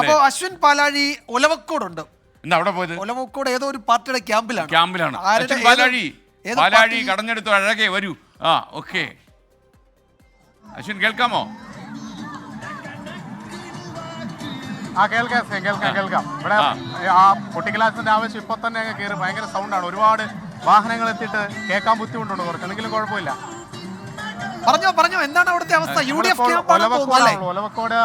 അപ്പോ അശ്വിൻ പാലാഴി ഒലവക്കോടുണ്ട്. അവിടെ പോയത് ഒലവക്കോട് ഏതോ ഒരു പാർട്ടിയുടെ ക്യാമ്പിലാണ്. അശ്വിൻ പാലാഴി കടഞ്ഞെടുത്തു അഴകെ വരൂ. ഓക്കെ അശ്വിൻ കേൾക്കാമോ? കേൾക്കാം. ഇവിടെ ആ പൊട്ടിക്കലാസിന്റെ ആവശ്യം ഇപ്പൊ തന്നെ അങ്ങ് കയറി ഭയങ്കര സൗണ്ടാണ്. ഒരുപാട് വാഹനങ്ങൾ എത്തിയിട്ട് കേൾക്കാൻ ബുദ്ധിമുട്ടുണ്ട്. കുറച്ച് എന്തെങ്കിലും കുഴപ്പമില്ല. പറഞ്ഞോ എന്താണ് അവിടുത്തെ അവസ്ഥ? ഒലവക്കോട്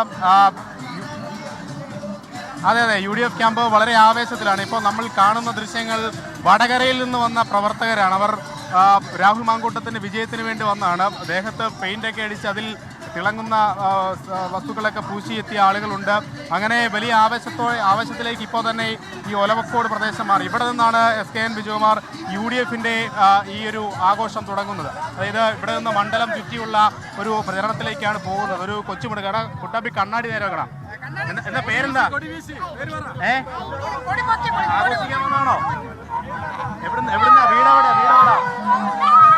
അതെ UDF ക്യാമ്പ് വളരെ ആവേശത്തിലാണ്. ഇപ്പോൾ നമ്മൾ കാണുന്ന ദൃശ്യങ്ങൾ വടകരയിൽ നിന്ന് വന്ന പ്രവർത്തകരാണ്. അവർ രാഹുൽ മാങ്കൂട്ടത്തിന്റെ വിജയത്തിന് വേണ്ടി വന്നതാണ്. ദേഹത്ത് പെയിന്റൊക്കെ അടിച്ച് അതിൽ തിളങ്ങുന്ന വസ്തുക്കളൊക്കെ പൂശിയെത്തിയ ആളുകളുണ്ട്. അങ്ങനെ വലിയ ആവേശത്തിലേക്ക് ഇപ്പോൾ തന്നെ ഈ ഒലവക്കോട് പ്രദേശം മാറി. ഇവിടെ നിന്നാണ് SKN ബിജുകുമാർ UDFന്റെ ഈ ഒരു ആഘോഷം തുടങ്ങുന്നത്. അതായത് ഇവിടെ നിന്ന് മണ്ഡലം ചുറ്റിയുള്ള ഒരു പ്രചരണത്തിലേക്കാണ് പോകുന്നത്. ഒരു കൊച്ചുമിടുകട കുട്ടാപ്പി കണ്ണാടി നേരെ വെക്കണം. എന്താ പേരെന്താ? ആഘോഷിക്കാമെന്നാണോ? എവിടുന്ന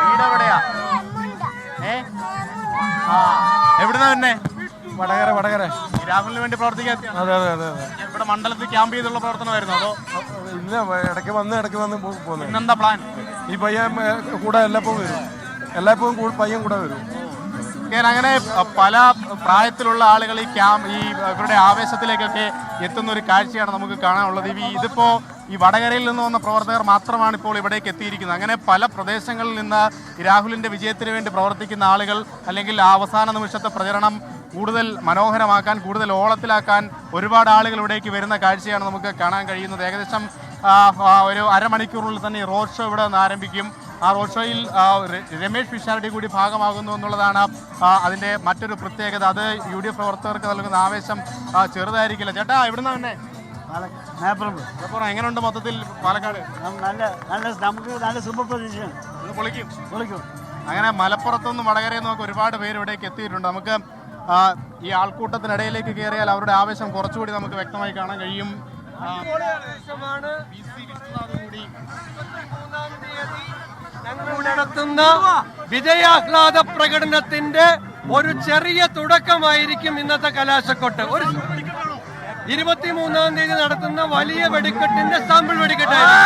വീടെവിടെയാ? എവിടുന്ന തന്നെ? വടകര. രാഹുലിന് വേണ്ടി പ്രവർത്തിക്കാൻ ഇവിടെ മണ്ഡലത്തിൽ ക്യാമ്പ് ചെയ്തുള്ള പ്രവർത്തനമായിരുന്നു അതോ? ഇല്ല, ഇടയ്ക്ക് വന്ന് പോകുന്നു. പിന്നെന്താ പ്ലാൻ? ഈ പയ്യൻ കൂടെ എല്ലായ്പ്പോഴും പയ്യൻ കൂടെ വരും. അങ്ങനെ പല പ്രായത്തിലുള്ള ആളുകൾ ഇവരുടെ ആവേശത്തിലേക്കൊക്കെ എത്തുന്ന ഒരു കാഴ്ചയാണ് നമുക്ക് കാണാനുള്ളത്. ഇതിപ്പോ ഈ വടകരയിൽ നിന്ന് വന്ന പ്രവർത്തകർ മാത്രമാണ് ഇപ്പോൾ ഇവിടേക്ക് എത്തിയിരിക്കുന്നത്. അങ്ങനെ പല പ്രദേശങ്ങളിൽ നിന്ന് രാഹുലിന്റെ വിജയത്തിന് വേണ്ടി പ്രവർത്തിക്കുന്ന ആളുകൾ അല്ലെങ്കിൽ അവസാന നിമിഷത്തെ പ്രചരണം കൂടുതൽ മനോഹരമാക്കാൻ, കൂടുതൽ ഓളത്തിലാക്കാൻ ഒരുപാട് ആളുകൾ ഇവിടേക്ക് വരുന്ന കാഴ്ചയാണ് നമുക്ക് കാണാൻ കഴിയുന്നത്. ഏകദേശം ഒരു അരമണിക്കൂറിനുള്ളിൽ തന്നെ റോഡ് ഷോ ഇവിടെ നിന്ന് ആരംഭിക്കും. ആ റോഡ് ഷോയിൽ രമേശ് പിഷാരടി കൂടി ഭാഗമാകുന്നു എന്നുള്ളതാണ് അതിൻ്റെ മറ്റൊരു പ്രത്യേകത. അത് UDF പ്രവർത്തകർക്ക് നൽകുന്ന ആവേശം ചെറുതായിരിക്കില്ല. ചേട്ടാ എവിടുന്ന തന്നെ? എങ്ങനെയുണ്ട് മൊത്തത്തിൽ പാലക്കാട്? നല്ല സൂപ്പർ പൊസിഷൻ. പൊളിക്കും. അങ്ങനെ മലപ്പുറത്തുനിന്നും വടകരയിൽ നിന്നൊക്കെ ഒരുപാട് പേര് ഇവിടേക്ക് എത്തിയിട്ടുണ്ട്. നമുക്ക് ഈ ആൾക്കൂട്ടത്തിനിടയിലേക്ക് കയറിയാൽ അവരുടെ ആവേശം കുറച്ചുകൂടി നമുക്ക് വ്യക്തമായി കാണാൻ കഴിയും. നടത്തുന്ന വിജയാഹ്ലാദ പ്രകടനത്തിന്റെ ഒരു ചെറിയ തുടക്കമായിരിക്കും ഇന്നത്തെ കലാശക്കൊട്ട്. 23-ാം തീയതി നടത്തുന്ന വലിയ വെടിക്കെട്ടിന്റെ സാമ്പിൾ വെടിക്കെട്ടായിരിക്കും.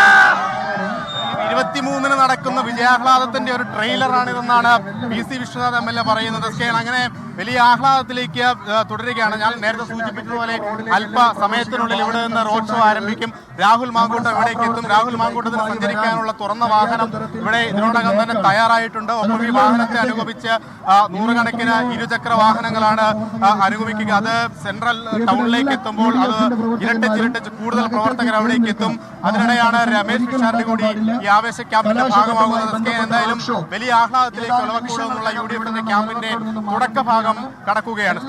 23-ന് നടക്കുന്ന വിജയാഹ്ലാദത്തിന്റെ ഒരു ട്രെയിലറാണിതെന്നാണ് PC വിശ്വനാഥ് MLA പറയുന്നത്. അങ്ങനെ വലിയ ആഹ്ലാദത്തിലേക്ക് തുടരുകയാണ്. ഞാൻ നേരത്തെ സൂചിപ്പിച്ചതുപോലെ അല്പ സമയത്തിനുള്ളിൽ ഇവിടെ നിന്ന് റോഡ് ഷോ ആരംഭിക്കും. രാഹുൽ മാങ്കൂട്ടം ഇവിടേക്ക് എത്തും. രാഹുൽ മാങ്കൂട്ടത്തിന് സഞ്ചരിക്കാനുള്ള തുറന്ന വാഹനം ഇവിടെ ഇതിനോടകം തന്നെ തയ്യാറായിട്ടുണ്ട്. ഒപ്പം ഈ വാഹനത്തെ അനുഗമിച്ച് നൂറുകണക്കിന് ഇരുചക്ര വാഹനങ്ങളാണ് അനുഗമിക്കുക. അത് സെൻട്രൽ ടൗണിലേക്ക് എത്തുമ്പോൾ അത് ഇരട്ടിച്ചിരട്ടിച്ച് കൂടുതൽ പ്രവർത്തകർ അവിടേക്ക് എത്തും. അതിനിടെയാണ് രമേശ് പിഷാരടി കൂടി ഈ ആവേശ ക്യാമ്പിന്റെ ഭാഗമാകുന്നത്. എന്തായാലും വലിയ ആഹ്ലാദത്തിലേക്ക് ഒലവക്കോട് എന്നുള്ള UDFന്റെ ക്യാമ്പിന്റെ തുടക്കഭാഗം കടക്കുകയാണ്.